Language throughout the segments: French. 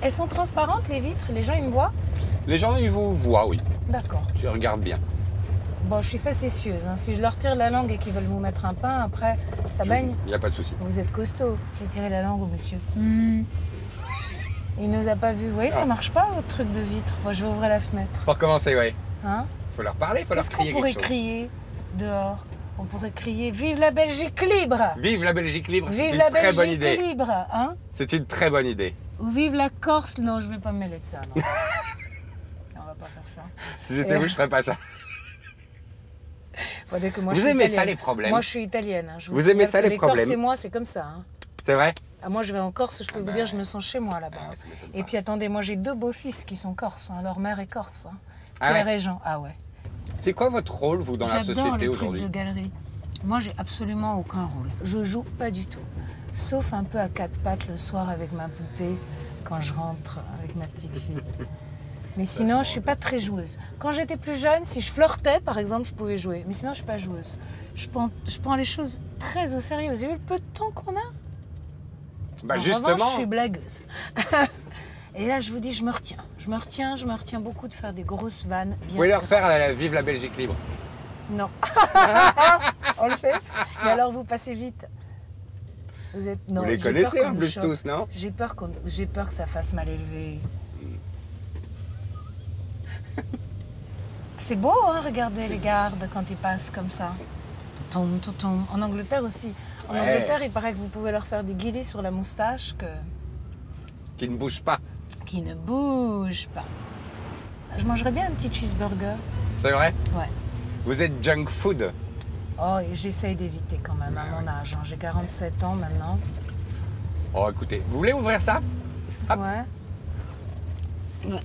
Elles sont transparentes, les vitres? Les gens, ils me voient? Les gens, ils vous voient, oui. D'accord. Tu regardes bien. Bon, je suis facétieuse. Hein. Si je leur tire la langue et qu'ils veulent vous mettre un pain, après, ça baigne. Il n'y a pas de souci. Vous êtes costaud. Je vais tirer la langue au monsieur. Il nous a pas vus. Vous voyez, ça marche pas, votre truc de vitre. Moi, je vais ouvrir la fenêtre. Pour commencer, oui. Hein? Faut leur parler, faut leur Qu'est-ce crier qu'on pourrait quelque chose. crier dehors? On pourrait crier « Vive la Belgique libre !» Vive la Belgique libre, c'est Vive une la très bonne Belgique idée. libre, hein? C'est une très bonne idée. Ou vive la Corse. Non, je vais pas me mêler de ça, non. On va pas faire ça. Si j'étais vous, je ferais pas ça. Faudrait que moi, Vous je suis aimez italienne. ça, les problèmes? Moi, je suis italienne. Hein. Je Vous aimez signale ça, que les problèmes? Corses et moi, c'est comme ça. Hein. C'est vrai? Ah, moi, je vais en Corse, je peux vous dire, je me sens chez moi là-bas. Ah ouais, ça m'étonne Et pas. puis, attendez, moi, j'ai 2 beaux-fils qui sont corses. Hein. Leur mère est corse. Hein. Ah Pierre ouais? et Jean. Ah ouais. C'est quoi votre rôle, vous, dans la J'adore société le truc aujourd'hui? de galerie. Moi, j'ai absolument aucun rôle. Je joue pas du tout. Sauf un peu à 4 pattes le soir avec ma poupée, quand je rentre avec ma petite fille. Mais sinon, je suis pas très joueuse. Quand j'étais plus jeune, si je flirtais, par exemple, je pouvais jouer. Mais sinon, je suis pas joueuse. Je prends les choses très au sérieux. Vous avez vu le peu de temps qu'on a? Bah En justement, revanche, je suis blagueuse. Et là, je vous dis, je me retiens. Je me retiens beaucoup de faire des grosses vannes. vous pouvez leur faire Vive la Belgique libre. Non. On le fait. Mais alors, vous passez vite. Vous êtes... Non, Vous les j'ai connaissez peur en qu'on me plus choque. tous, non? J'ai peur que ça fasse mal élevé. C'est beau, hein, regardez les gardes quand ils passent comme ça. Toutoum, toutoum. En Angleterre aussi. En Ouais. Angleterre, il paraît que vous pouvez leur faire des guillis sur la moustache Qui ne bougent pas. qui ne bougent pas. Je mangerais bien un petit cheeseburger. C'est vrai? Ouais. Vous êtes junk food. Oh, et j'essaye d'éviter quand même à mon âge. Hein. J'ai 47 ans maintenant. Oh, écoutez, vous voulez ouvrir ça? Hop. Ouais. Ouais.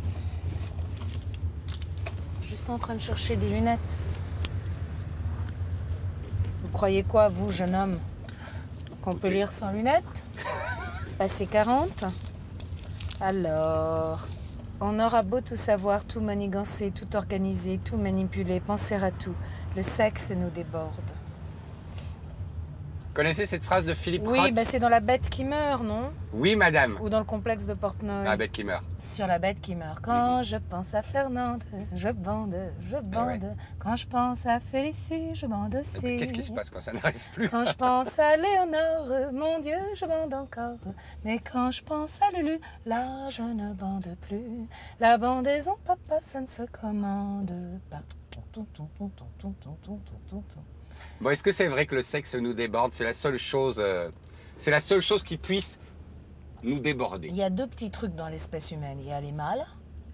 Juste en train de chercher des lunettes. Vous croyez quoi, vous, jeune homme? Qu'on peut lire sans lunettes? Passer 40? Alors, on aura beau tout savoir, tout manigancer, tout organiser, tout manipuler, penser à tout. Le sexe nous déborde. Connaissez cette phrase de Philippe Oui, Roth? bah c'est dans La Bête qui meurt, non? Oui, madame. Ou dans le complexe de Portnoy. La bête qui meurt. Sur La Bête qui meurt. Quand je pense à Fernande, je bande, je bande. ouais. Quand je pense à Félicie, je bande aussi. Qu'est-ce qui se passe quand ça n'arrive plus? Quand je pense à Léonore, mon Dieu, je bande encore. Mais quand je pense à Lulu, là, je ne bande plus. La bandaison, papa, ça ne se commande pas. Bon, est-ce que c'est vrai que le sexe nous déborde? C'est la seule chose qui puisse nous déborder. Il y a 2 petits trucs dans l'espèce humaine. Il y a les mâles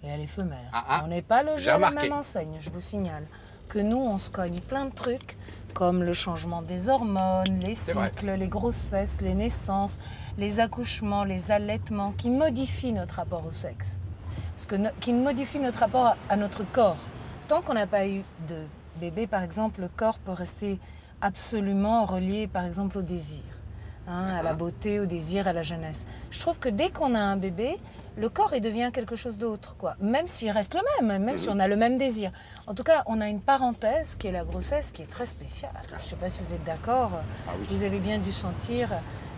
et il y a les femelles. Ah, On n'est pas logés j'ai à la remarqué. même enseigne, je vous signale. Que nous, on se cogne plein de trucs, comme le changement des hormones, les C'est vrai. cycles, les grossesses, les naissances, les accouchements, les allaitements, qui modifient notre rapport au sexe. Qui modifient notre rapport à notre corps. Tant qu'on n'a pas eu de bébé, par exemple, le corps peut rester absolument relié, par exemple, au désir. Hein, à la beauté, au désir, à la jeunesse. Je trouve que dès qu'on a un bébé, le corps il devient quelque chose d'autre, quoi. Même s'il reste le même si on a le même désir. En tout cas, on a une parenthèse qui est la grossesse, qui est très spéciale. Je ne sais pas si vous êtes d'accord. oui. Vous avez bien dû sentir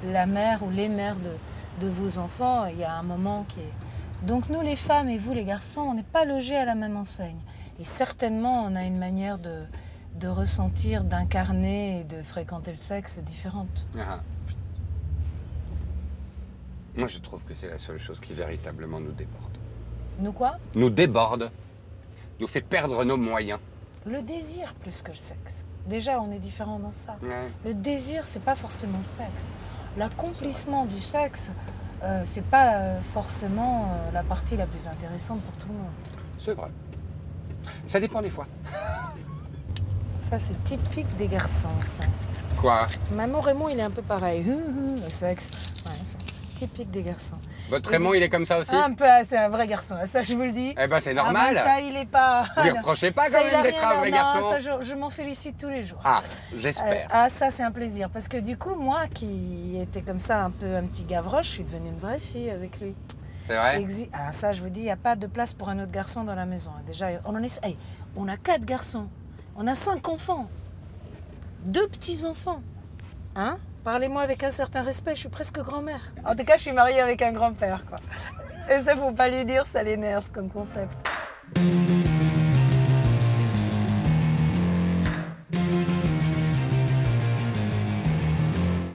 la mère ou les mères de vos enfants. Il y a un moment qui est... Donc nous, les femmes et vous, les garçons, on n'est pas logés à la même enseigne. Et certainement, on a une manière de ressentir, d'incarner et de fréquenter le sexe différente. Ah. Moi, je trouve que c'est la seule chose qui véritablement nous déborde. Nous quoi? Nous déborde, nous fait perdre nos moyens. Le désir plus que le sexe. Déjà, on est différent dans ça. Ouais. Le désir, c'est pas forcément le sexe. L'accomplissement du sexe, c'est pas forcément la partie la plus intéressante pour tout le monde. C'est vrai. Ça dépend des fois. Ça, c'est typique des garçons, ça. Quoi? Même Raymond, il est un peu pareil. Le sexe, ouais, c'est typique des garçons. Votre Raymond, il est comme ça aussi? Un peu, c'est un vrai garçon, ça je vous le dis. Eh ben, c'est Ah normal. ben, ça, il est pas... Vous lui reprochez pas Ça, quand il a même d'être rien un vrai non, garçon? ça, je m'en félicite tous les jours. Ah, j'espère. Ça, c'est un plaisir. Parce que du coup, moi, qui étais comme ça, un peu un petit gavroche, je suis devenue une vraie fille avec lui. C'est vrai? Ah, ça, je vous dis, il n'y a pas de place pour un autre garçon dans la maison. Déjà, on a 4 garçons. On a 5 enfants. 2 petits-enfants. Hein? Parlez-moi avec un certain respect, je suis presque grand-mère. En tout cas, je suis mariée avec un grand-père, quoi. Et ça, faut pas lui dire, ça l'énerve comme concept.